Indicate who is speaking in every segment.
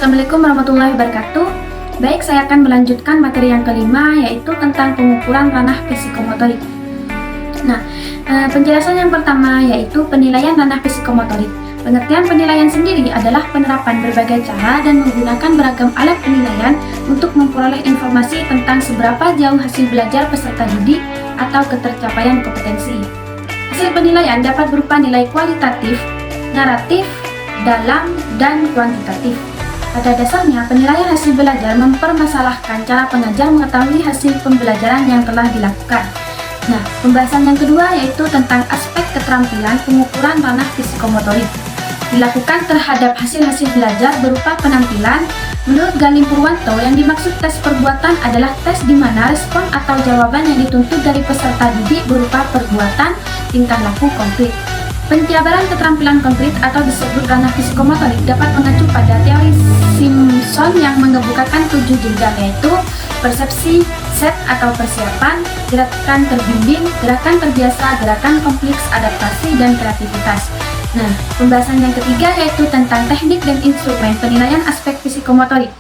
Speaker 1: Assalamualaikum warahmatullahi wabarakatuh. Baik, saya akan melanjutkan materi yang kelima, yaitu tentang pengukuran ranah psikomotorik. Nah, penjelasan yang pertama yaitu penilaian ranah psikomotorik. Pengertian penilaian sendiri adalah penerapan berbagai cara dan menggunakan beragam alat penilaian untuk memperoleh informasi tentang seberapa jauh hasil belajar peserta didik atau ketercapaian kompetensi. Hasil penilaian dapat berupa nilai kualitatif, naratif, dalam, dan kuantitatif. Pada dasarnya, penilaian hasil belajar mempermasalahkan cara pengajar mengetahui hasil pembelajaran yang telah dilakukan. Nah, pembahasan yang kedua yaitu tentang aspek keterampilan pengukuran ranah psikomotorik. Dilakukan terhadap hasil-hasil belajar berupa penampilan. Menurut Galim Purwanto, yang dimaksud tes perbuatan adalah tes di mana respon atau jawaban yang dituntut dari peserta didik berupa perbuatan, tingkah laku konkret. Penjabaran keterampilan konkret atau disebut ranah psikomotorik dapat mengacu pada teori Simpson yang mengemukakan 7 jenjang, yaitu persepsi, set atau persiapan, gerakan terbimbing, gerakan terbiasa, gerakan kompleks, adaptasi, dan kreativitas. Nah, pembahasan yang ketiga yaitu tentang teknik dan instrumen penilaian aspek psikomotorik.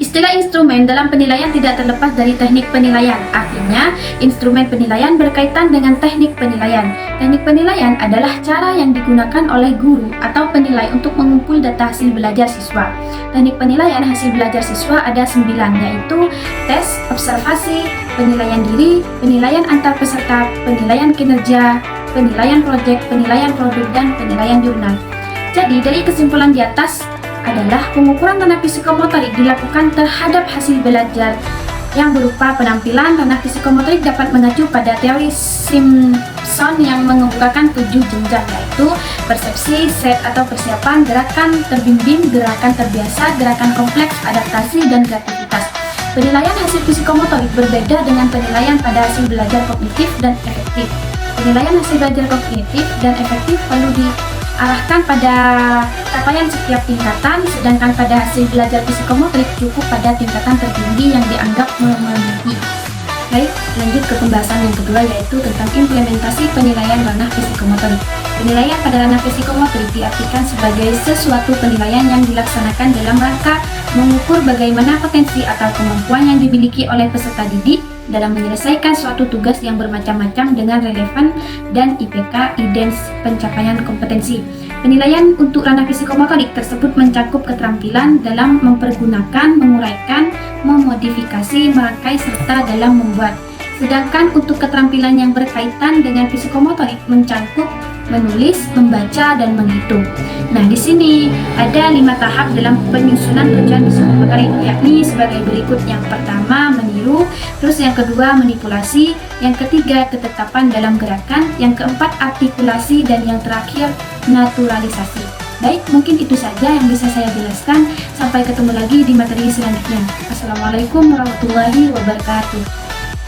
Speaker 1: Istilah instrumen dalam penilaian tidak terlepas dari teknik penilaian. Artinya, instrumen penilaian berkaitan dengan teknik penilaian. Teknik penilaian adalah cara yang digunakan oleh guru atau penilai untuk mengumpul data hasil belajar siswa. Teknik penilaian hasil belajar siswa ada 9, yaitu tes, observasi, penilaian diri, penilaian antar peserta, penilaian kinerja, penilaian proyek, penilaian produk, dan penilaian jurnal. Jadi, dari kesimpulan di atas adalah pengukuran ranah psikomotorik dilakukan terhadap hasil belajar yang berupa penampilan. Ranah psikomotorik dapat mengacu pada teori Simpson yang mengemukakan 7 jenjang, yaitu persepsi, set atau persiapan, gerakan terbimbing, gerakan terbiasa, gerakan kompleks, adaptasi, dan kreativitas. Penilaian hasil psikomotorik berbeda dengan penilaian pada hasil belajar kognitif dan efektif. Penilaian hasil belajar kognitif dan efektif perlu diarahkan pada capaian setiap tingkatan, sedangkan pada hasil belajar psikomotorik cukup pada tingkatan tertinggi yang dianggap memenuhi. Baik, lanjut ke pembahasan yang kedua yaitu tentang implementasi penilaian ranah psikomotorik. Penilaian pada ranah psikomotorik diartikan sebagai sesuatu penilaian yang dilaksanakan dalam rangka mengukur bagaimana potensi atau kemampuan yang dimiliki oleh peserta didik dalam menyelesaikan suatu tugas yang bermacam-macam dengan relevan dan IPK (Indeks Pencapaian Kompetensi). Penilaian untuk ranah psikomotorik tersebut mencakup keterampilan dalam mempergunakan, menguraikan, memodifikasi, merangkai, serta dalam membuat. Sedangkan untuk keterampilan yang berkaitan dengan psikomotorik mencakup menulis, membaca, dan menghitung. Nah, di sini ada 5 tahap dalam penyusunan tujuan psikomotorik, yakni sebagai berikut. Yang pertama, meniru, terus yang kedua, manipulasi, yang ketiga, ketetapan dalam gerakan, yang keempat, artikulasi, dan yang terakhir, naturalisasi. Baik, mungkin itu saja yang bisa saya jelaskan. Sampai ketemu lagi di materi selanjutnya. Assalamualaikum warahmatullahi wabarakatuh.